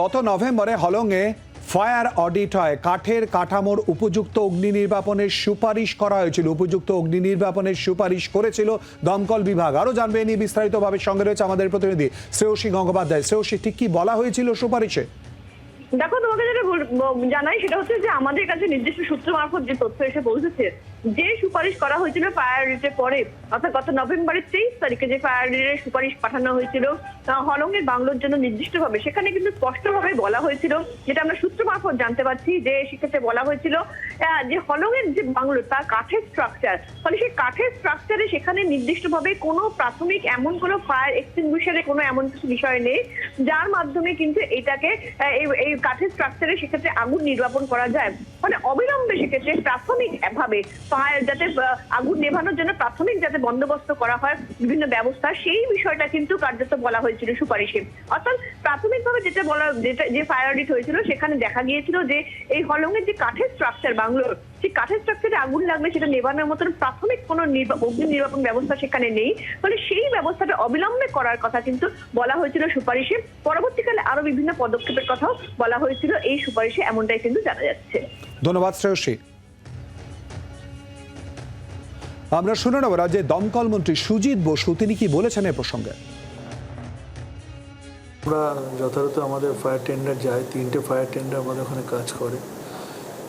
গত নভেম্বরে হলংয়ে fire audit হয়। কাঠের কাঠামোর উপযুক্ত অগ্নি নির্বাপনের সুপারিশ করা হয়েছিল। উপযুক্ত অগ্নি নির্বাপনের সুপারিশ করেছিল দমকল বিভাগ। আরো জানবে এ নিয়ে বিস্তারিতভাবে সঙ্গে রয়েছে আমাদের প্রতিনিধি শ্রেয়সী গঙ্গোপাধ্যায়। শ্রেয়সী, ঠিক কি বলা হয়েছিল সুপারিশে? দেখো, তোমাকে যেটা জানাই সেটা হচ্ছে যে আমাদের কাছে নির্দিষ্ট সূত্র মারফত যে তথ্য এসে পৌঁছেছে, যে সুপারিশ করা হয়েছিল ফায়ার অডিটের পরে, অর্থাৎ গত নভেম্বরের 23 তারিখে যে ফায়ার অডিটের সুপারিশ পাঠানো হয়েছিল হলংয়ের বাংলোর জন্য নির্দিষ্টভাবে, সেখানে কিন্তু স্পষ্টভাবে বলা হয়েছিল, যেটা আমরা সূত্র মারফত জানতে পারছি, যে সেক্ষেত্রে বলা হয়েছিল যে হলংয়ের যে বাংলো তার কাঠের স্ট্রাকচার, ফলে সেই কাঠের স্ট্রাকচারে সেখানে নির্দিষ্টভাবে কোনো প্রাথমিক এমন কোনো ফায়ার এক্সটিংগুইশারে কোনো এমন কিছু বিষয় নেই যার মাধ্যমে কিন্তু এটাকে এই কাঠের স্ট্রাকচারে সেক্ষেত্রে আগুন নির্বাপন করা যায়। মানে অবিলম্বে সেক্ষেত্রে প্রাথমিক ভাবে ফায়ার যাতে আগুন নেভানোর জন্য প্রাথমিক যাতে বন্দোবস্ত করা হয় বিভিন্ন ব্যবস্থা, সেই বিষয়টা কিন্তু কার্যত বলা হয়েছিল সুপারিশে। অর্থাৎ প্রাথমিকভাবে যে ফায়ার অডিট হয়েছিল সেখানে দেখা গিয়েছিল যে এই হলংয়ের যে কাঠের স্ট্রাকচার বাংলোর, সেই কাঠের স্ট্রাকচারে আগুন লাগলে সেটা নেভানোর মতন প্রাথমিক কোনো অগ্নি নির্বাপন ব্যবস্থা সেখানে নেই। ফলে সেই ব্যবস্থাটা অবিলম্বে করার কথা কিন্তু বলা হয়েছিল সুপারিশে। পরবর্তীকালে আরো বিভিন্ন পদক্ষেপের কথাও বলা হয়েছিল এই সুপারিশে, এমনটাই কিন্তু জানা যাচ্ছে। ধন্যবাদ শ্রেয়সী। আমরা শুনে নেব রাজ্যের দমকল মন্ত্রী সুজিত বসু তিনি কি বলেছেন এ প্রসঙ্গে। আমরা যথাযথ আমাদের ফায়ার টেন্ডার যায়, 3টে ফায়ার টেন্ডার আমাদের ওখানে কাজ করে,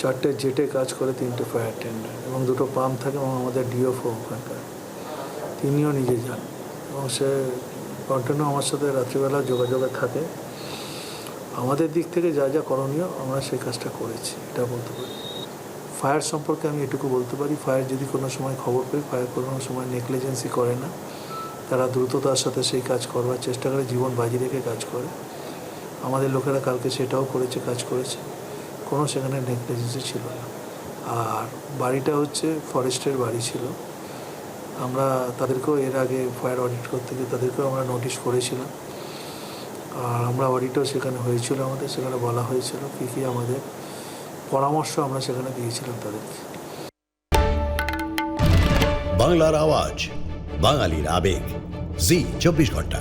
4টে জেটে কাজ করে, 3টে ফায়ার টেন্ডার এবং 2টো পাম্প থাকে, এবং আমাদের ডিওফও ওখানকার, তিনিও নিজে যান এবং সে কন্টিনিউ আমার সাথে রাত্রিবেলা যোগাযোগে থাকে। আমাদের দিক থেকে যা যা করণীয় আমরা সেই কাজটা করেছি, এটা বলতে পারি। ফায়ার সম্পর্কে আমি এটুকু বলতে পারি, ফায়ার যদি কোনো সময় খবর পাই, ফায়ার কোনো সময় নেগলিজেন্সি করে না, তারা দ্রুততার সাথে সেই কাজ করবার চেষ্টা করে, জীবন বাজি রেখে কাজ করে। আমাদের লোকেরা কালকে সেটাও করেছে, কাজ করেছে, কোনো সেখানে নেগলিজেন্সি ছিল না। আর বাড়িটা হচ্ছে ফরেস্টের বাড়ি ছিল, আমরা তাদেরকেও এর আগে ফায়ার অডিট করতে গিয়ে তাদেরকেও আমরা নোটিশ করেছিলাম, আর আমরা অডিটও সেখানে হয়েছিল, আমাদের সেখানে বলা হয়েছিল কী কী আমাদের পরামর্শ আমরা সেখানে দিয়েছিলাম তাদেরকে। বাংলার আওয়াজ, বাঙালির আবেগ, জি 24 ঘন্টা।